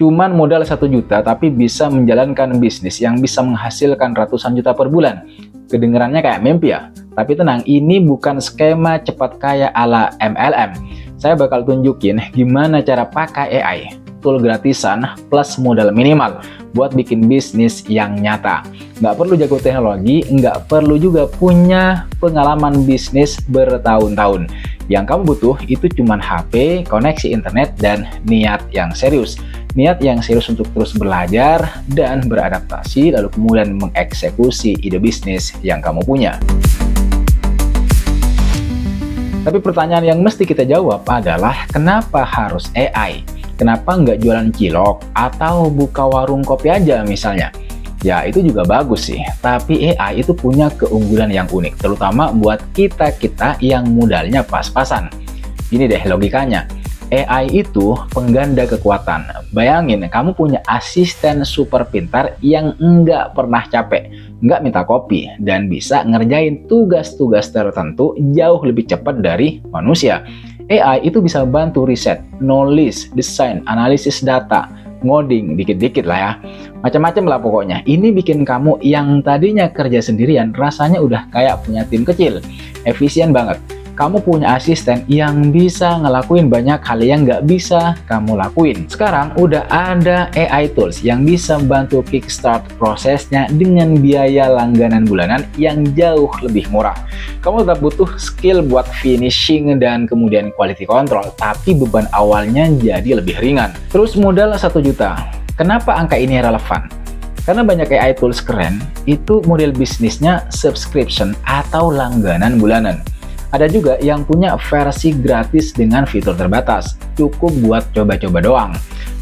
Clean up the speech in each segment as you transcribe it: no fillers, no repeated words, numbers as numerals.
Cuman modal 1 juta tapi bisa menjalankan bisnis yang bisa menghasilkan ratusan juta per bulan. Kedengerannya kayak mimpi ya? Tapi tenang, ini bukan skema cepat kaya ala MLM. Saya bakal tunjukin gimana cara pakai AI, tool gratisan plus modal minimal buat bikin bisnis yang nyata. Nggak perlu jago teknologi, nggak perlu juga punya pengalaman bisnis bertahun-tahun. Yang kamu butuh itu cuma HP, koneksi internet, dan niat yang serius. Niat yang serius untuk terus belajar dan beradaptasi, lalu kemudian mengeksekusi ide bisnis yang kamu punya. Tapi pertanyaan yang mesti kita jawab adalah kenapa harus AI? Kenapa nggak jualan cilok atau buka warung kopi aja misalnya? Ya itu juga bagus sih, tapi AI itu punya keunggulan yang unik, terutama buat kita-kita yang modalnya pas-pasan. Ini deh logikanya, AI itu pengganda kekuatan. Bayangin, kamu punya asisten super pintar yang nggak pernah capek, nggak minta kopi, dan bisa ngerjain tugas-tugas tertentu jauh lebih cepat dari manusia. AI itu bisa bantu riset, nulis, desain, analisis data, ngoding, dikit-dikit lah ya. Macam-macam lah pokoknya. Ini bikin kamu yang tadinya kerja sendirian rasanya udah kayak punya tim kecil. Efisien banget. Kamu punya asisten yang bisa ngelakuin banyak hal yang nggak bisa kamu lakuin. Sekarang udah ada AI tools yang bisa bantu kickstart prosesnya dengan biaya langganan bulanan yang jauh lebih murah. Kamu tetap butuh skill buat finishing dan kemudian quality control, tapi beban awalnya jadi lebih ringan. Terus modal 1 juta. Kenapa angka ini relevan? Karena banyak AI tools keren, itu model bisnisnya subscription atau langganan bulanan. Ada juga yang punya versi gratis dengan fitur terbatas, cukup buat coba-coba doang.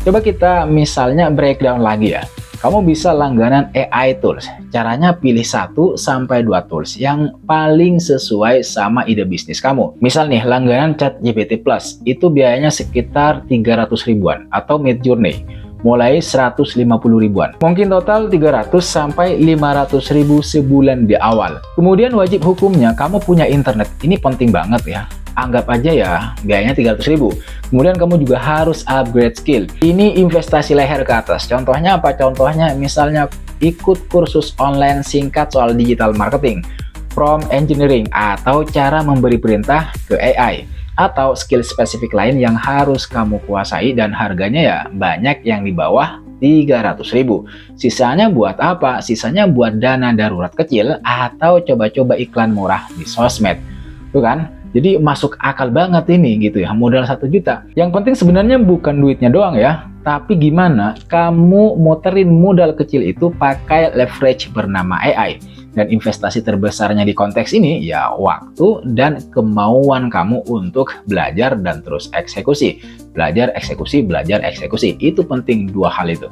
Coba kita misalnya breakdown lagi ya. Kamu bisa langganan AI tools. Caranya pilih 1 sampai 2 tools yang paling sesuai sama ide bisnis kamu. Misal nih, langganan ChatGPT Plus itu biayanya sekitar 300 ribuan atau Midjourney mulai 150 ribuan. Mungkin total 300 sampai 500 ribu sebulan di awal. Kemudian wajib hukumnya kamu punya internet. Ini penting banget ya. Anggap aja ya, biayanya 300 ribu. Kemudian kamu juga harus upgrade skill. Ini investasi leher ke atas. Contohnya apa? Contohnya misalnya ikut kursus online singkat soal digital marketing, prompt engineering, atau cara memberi perintah ke AI. Atau skill spesifik lain yang harus kamu kuasai dan harganya ya banyak yang di bawah 300 ribu. Sisanya buat apa? Sisanya buat dana darurat kecil atau coba-coba iklan murah di sosmed. Tuh kan? Jadi masuk akal banget ini gitu ya, modal 1 juta. Yang penting sebenarnya bukan duitnya doang ya, tapi gimana kamu muterin modal kecil itu pakai leverage bernama AI. Dan investasi terbesarnya di konteks ini ya waktu dan kemauan kamu untuk belajar dan terus eksekusi. Belajar, eksekusi, belajar, eksekusi. Itu penting, 2 hal itu.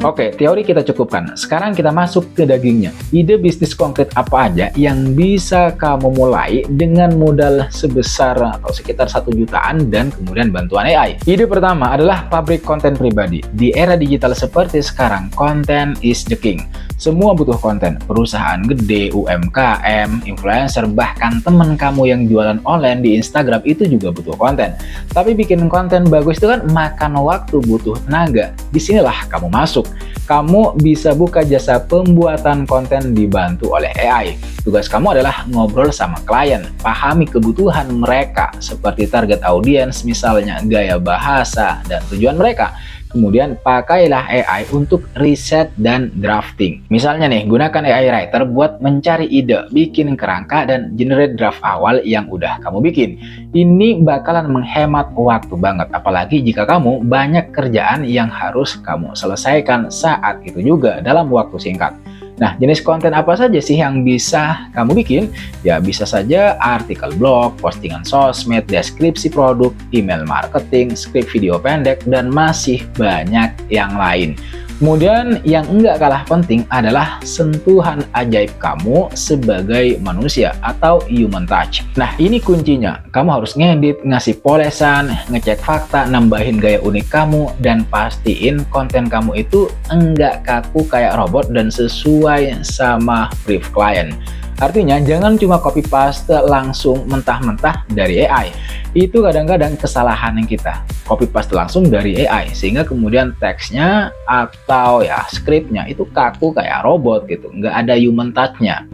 Oke, teori kita cukupkan. Sekarang kita masuk ke dagingnya. Ide bisnis konkret apa aja yang bisa kamu mulai dengan modal sebesar atau sekitar 1 jutaan dan kemudian bantuan AI. Ide pertama adalah pabrik konten pribadi. Di era digital seperti sekarang, content is the king. Semua butuh konten. Perusahaan gede, UMKM, influencer, bahkan temen kamu yang jualan online di Instagram itu juga butuh konten. Tapi bikin konten bagus itu kan makan waktu, butuh tenaga. Disinilah kamu masuk. Kamu bisa buka jasa pembuatan konten dibantu oleh AI. Tugas kamu adalah ngobrol sama klien, pahami kebutuhan mereka seperti target audiens, misalnya gaya bahasa dan tujuan mereka. Kemudian pakailah AI untuk riset dan drafting. Misalnya nih, gunakan AI Writer buat mencari ide, bikin kerangka, dan generate draft awal yang udah kamu bikin. Ini bakalan menghemat waktu banget, apalagi jika kamu banyak kerjaan yang harus kamu selesaikan saat itu juga dalam waktu singkat. Nah, jenis konten apa saja sih yang bisa kamu bikin? Ya, bisa saja artikel blog, postingan sosmed, deskripsi produk, email marketing, skrip video pendek, dan masih banyak yang lain. Kemudian yang enggak kalah penting adalah sentuhan ajaib kamu sebagai manusia atau human touch. Nah, ini kuncinya. Kamu harus ngedit, ngasih polesan, ngecek fakta, nambahin gaya unik kamu, dan pastiin konten kamu itu enggak kaku kayak robot dan sesuai sama brief klien. Artinya jangan cuma copy paste langsung mentah-mentah dari AI. Itu kadang-kadang kesalahan yang kita copy paste langsung dari AI, sehingga kemudian teksnya atau ya skripnya itu kaku kayak robot gitu, nggak ada human touch-nya.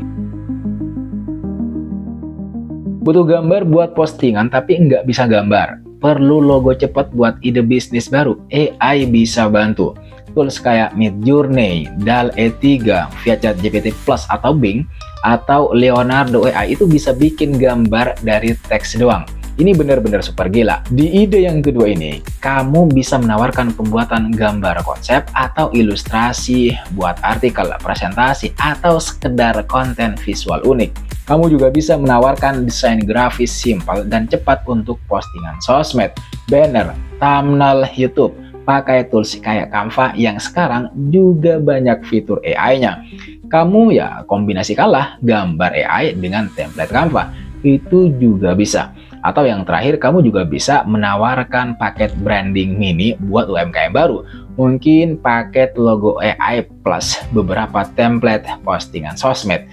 Butuh gambar buat postingan tapi nggak bisa gambar. Perlu logo cepat buat ide bisnis baru. AI bisa bantu. Tools kayak Midjourney, DALL-E 3, via ChatGPT Plus atau Bing, atau Leonardo AI itu bisa bikin gambar dari teks doang. Ini benar-benar super gila. Di ide yang kedua ini, kamu bisa menawarkan pembuatan gambar konsep atau ilustrasi buat artikel, presentasi, atau sekedar konten visual unik. Kamu juga bisa menawarkan desain grafis simpel dan cepat untuk postingan sosmed, banner, thumbnail YouTube. Pakai tools kayak Canva yang sekarang juga banyak fitur AI-nya. Kamu ya kombinasikanlah gambar AI dengan template Canva. Itu juga bisa. Atau yang terakhir, kamu juga bisa menawarkan paket branding mini buat UMKM baru. Mungkin paket logo AI plus beberapa template postingan sosmed.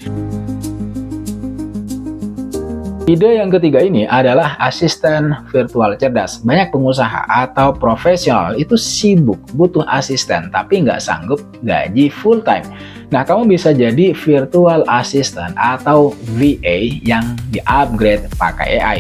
Ide yang ketiga ini adalah asisten virtual cerdas. Banyak pengusaha atau profesional itu sibuk butuh asisten tapi nggak sanggup gaji full time. Nah, kamu bisa jadi virtual assistant atau VA yang di-upgrade pakai AI.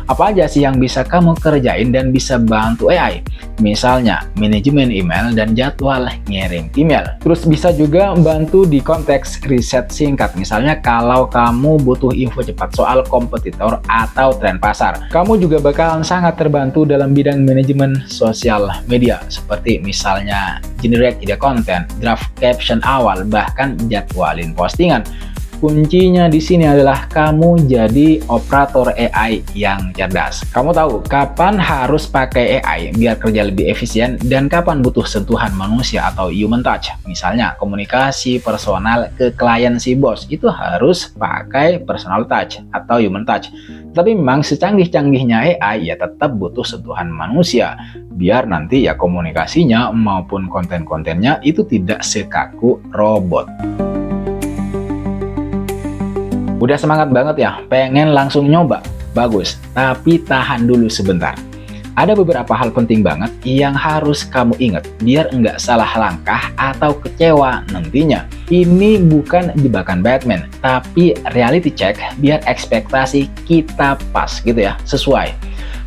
Apa aja sih yang bisa kamu kerjain dan bisa bantu AI? Misalnya, manajemen email dan jadwal ngirim email. Terus bisa juga membantu di konteks riset singkat. Misalnya, kalau kamu butuh info cepat soal kompetitor atau tren pasar. Kamu juga bakalan sangat terbantu dalam bidang manajemen sosial media. Seperti misalnya, generate ide konten, draft caption awal, bahkan jadwalin postingan. Kuncinya di sini adalah kamu jadi operator AI yang cerdas. Kamu tahu kapan harus pakai AI biar kerja lebih efisien dan kapan butuh sentuhan manusia atau human touch. Misalnya komunikasi personal ke klien si bos itu harus pakai personal touch atau human touch. Tapi memang secanggih-canggihnya AI ya tetap butuh sentuhan manusia biar nanti ya komunikasinya maupun konten-kontennya itu tidak sekaku robot. Udah semangat banget ya, pengen langsung nyoba? Bagus, tapi tahan dulu sebentar. Ada beberapa hal penting banget yang harus kamu ingat, biar nggak salah langkah atau kecewa nantinya. Ini bukan jebakan Batman, tapi reality check biar ekspektasi kita pas gitu ya, sesuai.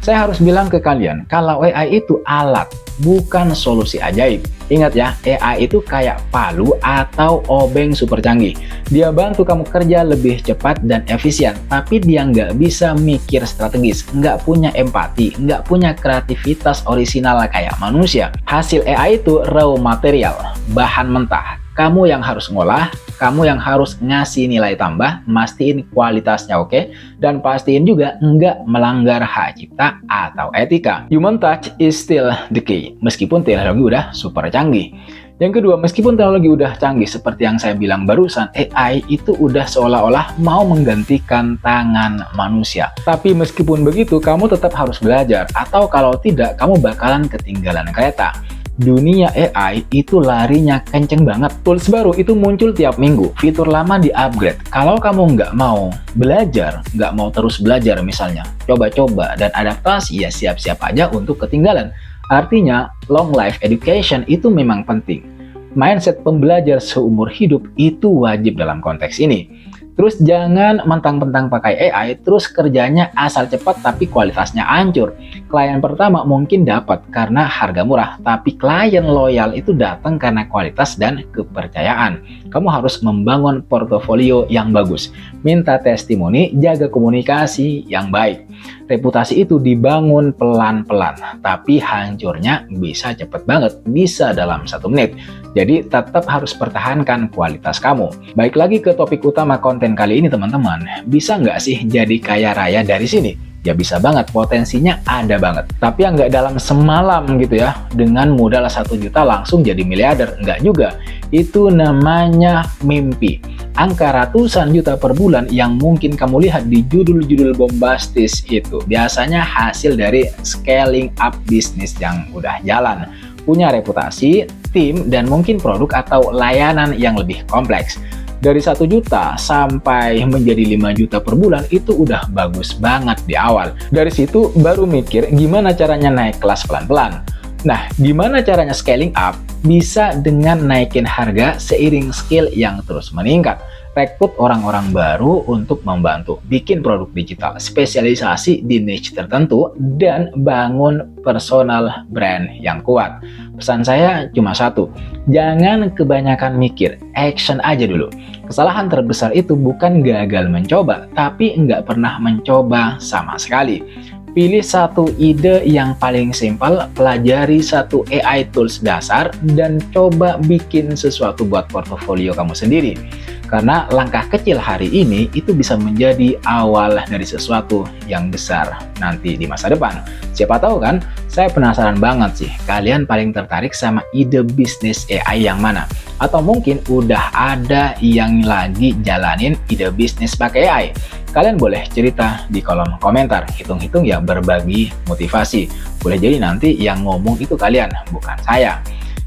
Saya harus bilang ke kalian, kalau AI itu alat, bukan solusi ajaib. Ingat ya, AI itu kayak palu atau obeng super canggih. Dia bantu kamu kerja lebih cepat dan efisien, tapi dia nggak bisa mikir strategis, nggak punya empati, nggak punya kreativitas orisinal kayak manusia. Hasil AI itu raw material, bahan mentah. Kamu yang harus ngolah, kamu yang harus ngasih nilai tambah, mastiin kualitasnya oke, dan pastiin juga nggak melanggar hak cipta atau etika. Human touch is still the key, meskipun teknologi udah super canggih. Yang kedua, meskipun teknologi udah canggih seperti yang saya bilang barusan, AI itu udah seolah-olah mau menggantikan tangan manusia. Tapi meskipun begitu, kamu tetap harus belajar, atau kalau tidak, kamu bakalan ketinggalan kereta. Dunia AI itu larinya kenceng banget. Tools baru itu muncul tiap minggu, fitur lama di-upgrade. Kalau kamu nggak mau belajar, nggak mau terus belajar misalnya, coba-coba dan adaptasi ya siap-siap aja untuk ketinggalan. Artinya, long life education itu memang penting. Mindset pembelajar seumur hidup itu wajib dalam konteks ini. Terus jangan mentang-mentang pakai AI, terus kerjanya asal cepat tapi kualitasnya hancur. Klien pertama mungkin dapat karena harga murah, tapi klien loyal itu datang karena kualitas dan kepercayaan. Kamu harus membangun portofolio yang bagus, minta testimoni, jaga komunikasi yang baik. Reputasi itu dibangun pelan-pelan, tapi hancurnya bisa cepet banget, bisa dalam 1 menit. Jadi tetap harus pertahankan kualitas kamu. Baik lagi ke topik utama konten kali ini teman-teman, bisa nggak sih jadi kaya raya dari sini? Ya bisa banget, potensinya ada banget. Tapi yang nggak dalam semalam gitu ya, dengan modal 1 juta langsung jadi miliarder, nggak juga. Itu namanya mimpi. Angka ratusan juta per bulan yang mungkin kamu lihat di judul-judul bombastis itu biasanya hasil dari scaling up bisnis yang udah jalan, punya reputasi, tim, dan mungkin produk atau layanan yang lebih kompleks. Dari 1 juta sampai menjadi 5 juta per bulan itu udah bagus banget di awal. Dari situ baru mikir gimana caranya naik kelas pelan-pelan. Nah, gimana caranya scaling up? Bisa dengan naikin harga seiring skill yang terus meningkat. Rekrut orang-orang baru untuk membantu bikin produk digital, spesialisasi di niche tertentu, dan bangun personal brand yang kuat. Pesan saya cuma satu, jangan kebanyakan mikir, action aja dulu. Kesalahan terbesar itu bukan gagal mencoba, tapi nggak pernah mencoba sama sekali. Pilih satu ide yang paling simpel, pelajari satu AI tools dasar, dan coba bikin sesuatu buat portofolio kamu sendiri. Karena langkah kecil hari ini itu bisa menjadi awal dari sesuatu yang besar nanti di masa depan. Siapa tahu kan, saya penasaran banget sih, kalian paling tertarik sama ide bisnis AI yang mana? Atau mungkin udah ada yang lagi jalanin ide bisnis pakai AI? Kalian boleh cerita di kolom komentar, hitung-hitung ya berbagi motivasi. Boleh jadi nanti yang ngomong itu kalian, bukan saya.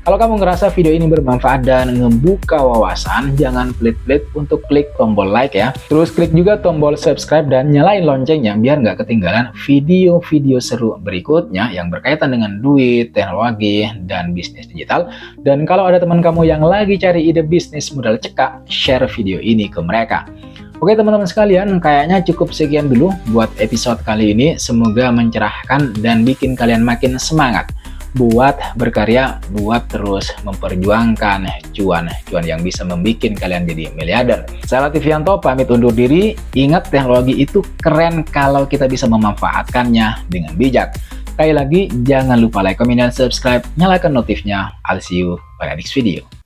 Kalau kamu ngerasa video ini bermanfaat dan ngebuka wawasan, jangan pelit-pelit untuk klik tombol like ya. Terus klik juga tombol subscribe dan nyalain loncengnya biar nggak ketinggalan video-video seru berikutnya yang berkaitan dengan duit, teknologi, dan bisnis digital. Dan kalau ada teman kamu yang lagi cari ide bisnis modal cekak, share video ini ke mereka. Oke teman-teman sekalian, kayaknya cukup sekian dulu buat episode kali ini. Semoga mencerahkan dan bikin kalian makin semangat buat berkarya, buat terus memperjuangkan cuan yang bisa membuat kalian jadi miliarder. Saya Lativianto pamit undur diri. Ingat, teknologi itu keren kalau kita bisa memanfaatkannya dengan bijak. Sekali lagi, jangan lupa like, comment, dan subscribe. Nyalakan notifnya. I'll see you pada next video.